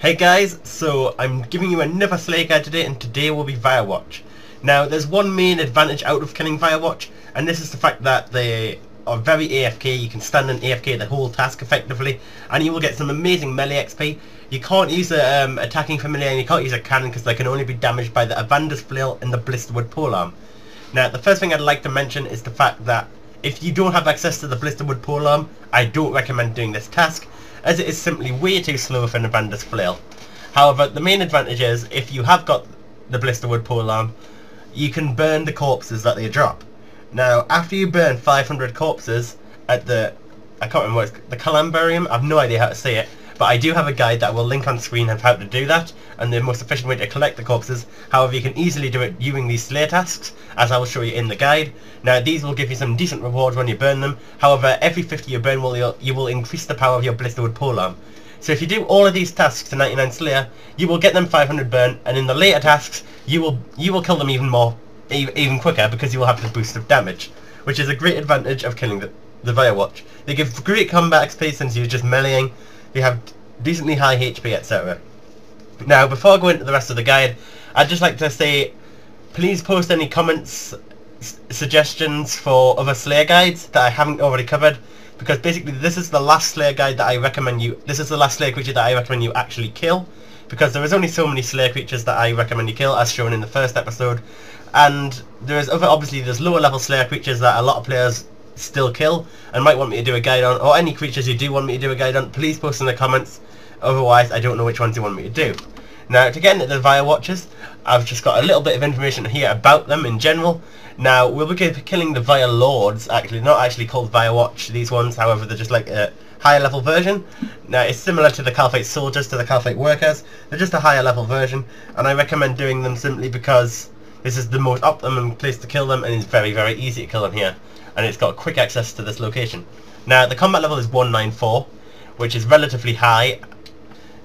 Hey guys, so I'm giving you another Slayer guide today, and today will be Vyrewatch. Now there's one main advantage out of killing Vyrewatch, and this is the fact that they are very AFK. You can stand in AFK the whole task effectively, and you will get some amazing melee XP. You can't use a attacking familiar, and you can't use a cannon because they can only be damaged by the Avander's Flail and the Blisterwood Polearm. Now the first thing I'd like to mention is the fact that if you don't have access to the Blisterwood Polearm, I don't recommend doing this task, as it is simply way too slow for an Avander's Flail. However, the main advantage is, if you have got the Blisterwood Polearm, you can burn the corpses that they drop. Now, after you burn 500 corpses at the, I can't remember what it's, the Calambarium, I have no idea how to say it, but I do have a guide that will link on screen of how to do that, and the most efficient way to collect the corpses. However, you can easily do it using these Slayer tasks, as I will show you in the guide. Now, these will give you some decent rewards when you burn them. However, every 50 you burn, you will increase the power of your Blisterwood Polearm. So if you do all of these tasks to 99 Slayer, you will get them 500 burn, and in the later tasks, you will kill them even quicker, because you will have the boost of damage, which is a great advantage of killing the Vyrewatch. They give great combat XP since you're just meleeing. They have decently high HP, etc. Now, before I go into the rest of the guide, I'd just like to say, please post any comments, suggestions for other Slayer guides that I haven't already covered, because basically this is the last Slayer guide that I recommend you, this is the last Slayer creature that I recommend you actually kill, because there is only so many Slayer creatures that I recommend you kill, as shown in the first episode, and obviously there's lower level Slayer creatures that a lot of players still kill and might want me to do a guide on, or any creatures you do want me to do a guide on, please post in the comments, otherwise I don't know which ones you want me to do. Now, to get into the Vyrewatchers, I've just got a little bit of information here about them in general. Now, we'll be killing the Vyrelords, actually, not actually called Vyrewatch, these ones, however they're just like a higher level version. Now, it's similar to the Calphite Soldiers, to the Calphite Workers, they're just a higher level version, and I recommend doing them simply because this is the most optimum place to kill them, and it's very, very easy to kill them here, and it's got quick access to this location. Now, the combat level is 194, which is relatively high.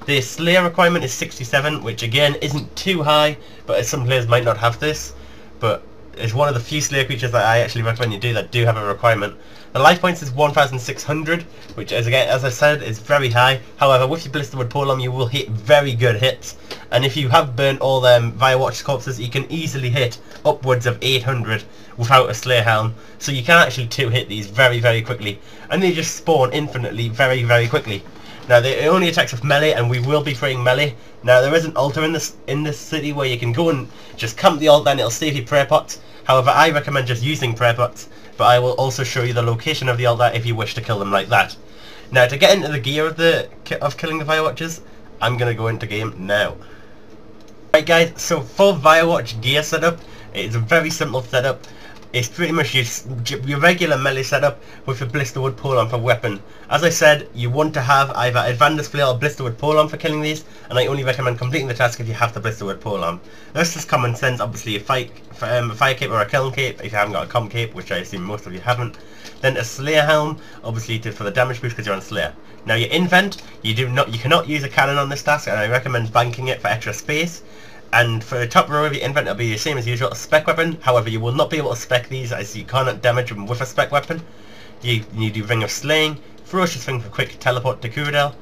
The Slayer requirement is 67, which again isn't too high, but some players might not have this, but it's one of the few Slayer creatures that I actually recommend you do that do have a requirement. The life points is 1,600, which is, again, as I said, is very high. However, with your Blisterwood Polearm, you will hit very good hits, and if you have burnt all them Vyrewatch corpses, you can easily hit upwards of 800 without a Slayer Helm, so you can actually two-hit these very, very quickly, and they just spawn infinitely very, very quickly. Now, it only attacks with melee, and we will be praying melee. Now, there is an altar in this city where you can go and just camp the altar, and it'll save you prayer pots. However, I recommend just using prayer pots, but I will also show you the location of the altar if you wish to kill them like that. Now, to get into the gear of killing the Vyrewatchers, I'm going to go into game now. Right guys, so for Vyrewatch gear setup, it's a very simple setup. It's pretty much your regular melee setup with a Blisterwood Polearm for weapon. As I said, you want to have either Avander's Flail or Blisterwood Polearm for killing these, and I only recommend completing the task if you have the Blisterwood Polearm. That's just common sense. Obviously a fire cape or a kiln cape if you haven't got a comp cape, which I assume most of you haven't. Then a Slayer helm, obviously for the damage boost because you're on Slayer. Now your invent, you cannot use a cannon on this task, and I recommend banking it for extra space. And for the top row of your invent, it'll be the same as usual, a spec weapon. However, you will not be able to spec these, as you cannot damage them with a spec weapon. You do Ring of Slaying, Ferocious Ring for quick teleport to Kuradel.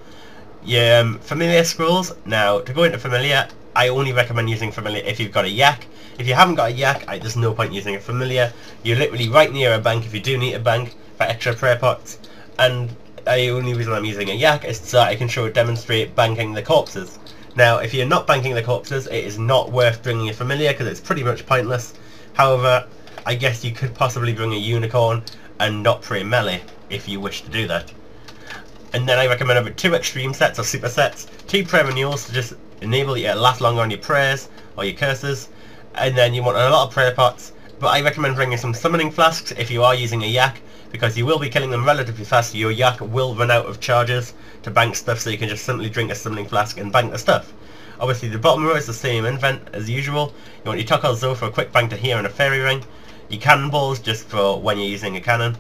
Your Familiar Scrolls. Now, to go into Familiar, I only recommend using Familiar if you've got a Yak. If you haven't got a Yak, there's no point using a Familiar. You're literally right near a bank if you do need a bank for extra prayer pots. And the only reason I'm using a Yak is so I can demonstrate banking the corpses. Now, if you're not banking the corpses, it is not worth bringing a Familiar because it's pretty much pointless. However, I guess you could possibly bring a Unicorn and not pray melee if you wish to do that. And then I recommend having 2 extreme sets or super sets, 2 prayer renewals to just enable you to last longer on your prayers or your curses, and then you want a lot of prayer pots, but I recommend bringing some summoning flasks if you are using a Yak, because you will be killing them relatively fast. Your Yak will run out of charges to bank stuff, so you can just simply drink a summoning flask and bank the stuff. Obviously the bottom row is the same invent as usual. You want your Tokolzo for a quick bank to here and a fairy ring, your cannonballs just for when you're using a cannon,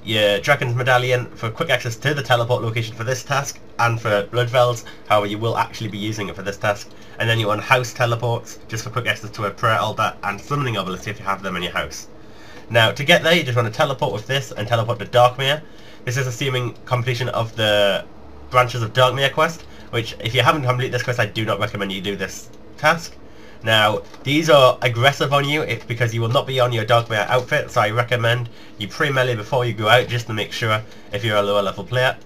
your Dragon's Medallion for quick access to the teleport location for this task and for Blood Velds, however you will actually be using it for this task, and then you want house teleports just for quick access to a prayer altar and summoning ability if you have them in your house. Now, to get there, you just want to teleport with this and teleport to Darkmere. This is assuming completion of the Branches of Darkmere quest, which if you haven't completed this quest, I do not recommend you do this task. Now, these are aggressive on you because you will not be on your Dogbear outfit, so I recommend you pre-melee before you go out just to make sure if you're a lower level player.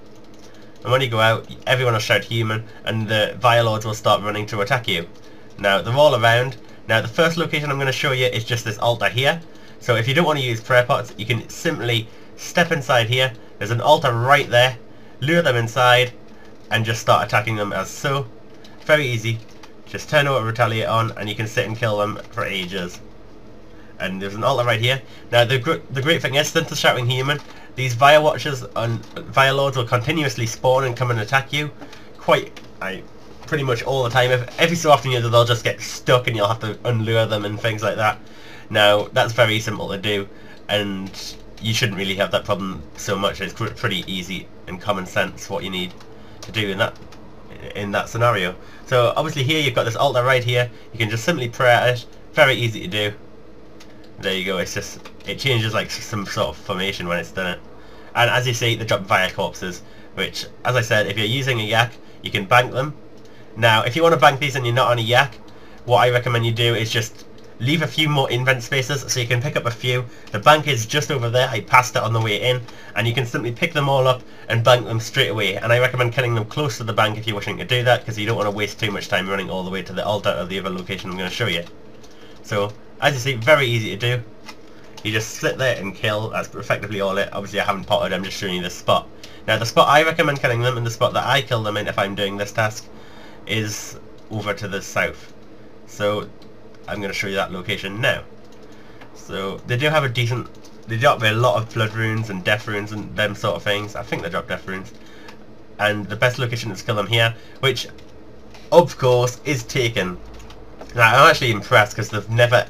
And when you go out, everyone will shout human, and the Vyrelords will start running to attack you. Now, they're all around. Now, the first location I'm going to show you is just this altar here. So if you don't want to use prayer pots, you can simply step inside here. There's an altar right there. Lure them inside, and just start attacking them as so. Very easy. Just turn over Retaliate on, and you can sit and kill them for ages. And there's an altar right here. Now, the great thing is, since they're shouting human, these Vyrewatchers and Vyrelords will continuously spawn and come and attack you. Pretty much all the time. Every so often they'll just get stuck and you'll have to unlure them and things like that. Now, that's very simple to do, and you shouldn't really have that problem so much. It's pretty easy and common sense what you need to do in that scenario. So obviously here you've got this altar right here. You can just simply pray at it. Very easy to do. There you go. It changes like some sort of formation when it's done it. And as you see, they drop Vire corpses, which, as I said, if you're using a yak, you can bank them. Now, if you want to bank these and you're not on a yak, what I recommend you do is just leave a few more invent spaces so you can pick up a few. The bank is just over there. I passed it on the way in, and you can simply pick them all up and bank them straight away. And I recommend killing them close to the bank if you're wishing to do that, because you don't want to waste too much time running all the way to the altar or the other location I'm going to show you. So, as you see, very easy to do. You just sit there and kill. That's effectively all it. Obviously I haven't potted, I'm just showing you the spot. Now, the spot I recommend killing them, and the spot that I kill them in if I'm doing this task, is over to the south. So I'm going to show you that location now. So they do have they drop a lot of blood runes and death runes and them sort of things. I think they drop death runes. And the best location is to kill them here, which of course is taken. Now, I'm actually impressed because they've never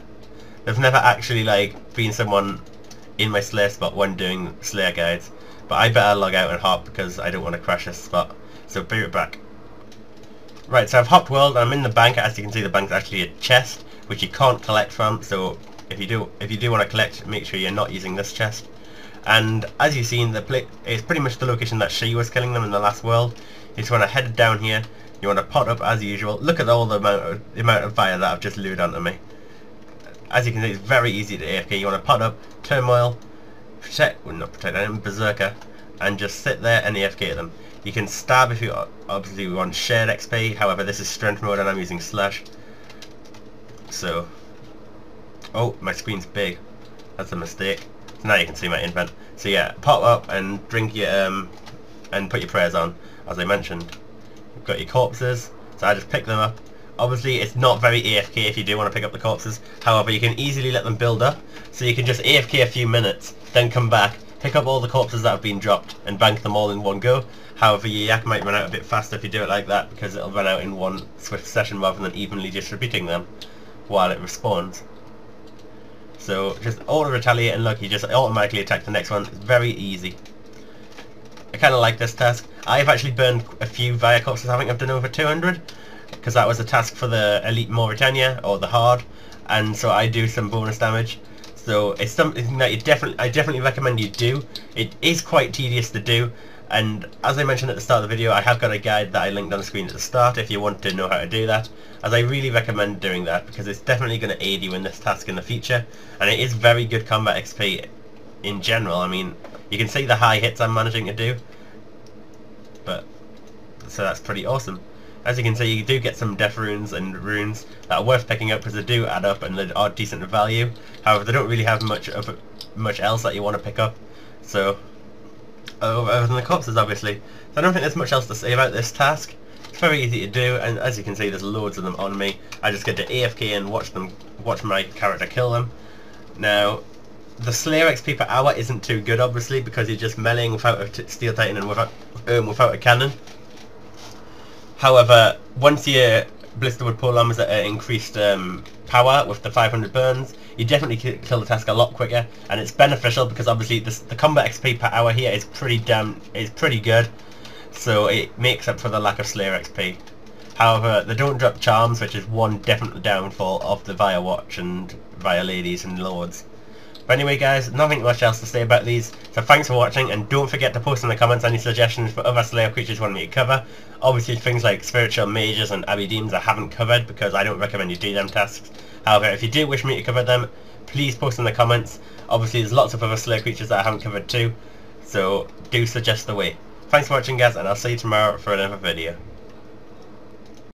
actually like been someone in my Slayer spot when doing Slayer guides. But I better log out and hop because I don't want to crash this spot. So be right back. Right, so I've hopped world and I'm in the bank. As you can see, the bank's actually a chest which you can't collect from. So if you do want to collect, make sure you're not using this chest. And as you've seen, it's pretty much the location that she was killing them in the last world. You just want to head down here. You want to pot up as usual. Look at all the amount of fire that I've just lured onto me. As you can see, it's very easy to AFK. You want to pot up, turmoil, berserker, and just sit there and AFK them. You can stab if you obviously want shared XP. However, this is strength mode and I'm using slash. So, oh, my screen's big. That's a mistake. So now you can see my invent. So yeah, pop up and drink your and put your prayers on, as I mentioned. You've got your corpses, so I just pick them up. Obviously it's not very AFK if you do want to pick up the corpses. However, you can easily let them build up, so you can just AFK a few minutes, then come back, pick up all the corpses that have been dropped and bank them all in one go. However, your yak might run out a bit faster if you do it like that, because it'll run out in one swift session rather than evenly distributing them while it respawns. So just auto retaliate and look, you just automatically attack the next one. It's very easy. I kind of like this task. I've actually burned a few Vire corpses. I think I've done over 200, because that was a task for the Elite Mauritania, or the Hard, and so I do some bonus damage. So it's something that I definitely recommend you do. It is quite tedious to do, and as I mentioned at the start of the video, I have got a guide that I linked on the screen at the start if you want to know how to do that, as I really recommend doing that because it's definitely going to aid you in this task in the future, and it is very good combat XP in general. I mean, you can see the high hits I'm managing to do, so that's pretty awesome. As you can see, you do get some death runes and runes that are worth picking up because they do add up and they are decent value. However, they don't really have much else that you want to pick up. So, other than the corpses, obviously. So I don't think there's much else to say about this task. It's very easy to do, and as you can see, there's loads of them on me. I just get to AFK and watch my character kill them. Now, the Slayer XP per hour isn't too good, obviously, because you're just meleeing without a Steel Titan and without a cannon. However, once your Blisterwood Polearm is at increased power with the 500 burns, you definitely kill the task a lot quicker, and it's beneficial because obviously the combat XP per hour here is pretty good, so it makes up for the lack of Slayer XP. However, they don't drop charms, which is one definite downfall of the Vyrewatch and Vire Ladies and Lords. But anyway guys, nothing much else to say about these, so thanks for watching, and don't forget to post in the comments any suggestions for other Slayer creatures you want me to cover. Obviously things like spiritual mages and abbey demons I haven't covered because I don't recommend you do them tasks. However, if you do wish me to cover them, please post in the comments. Obviously there's lots of other Slayer creatures that I haven't covered too, so do suggest the way. Thanks for watching guys, and I'll see you tomorrow for another video.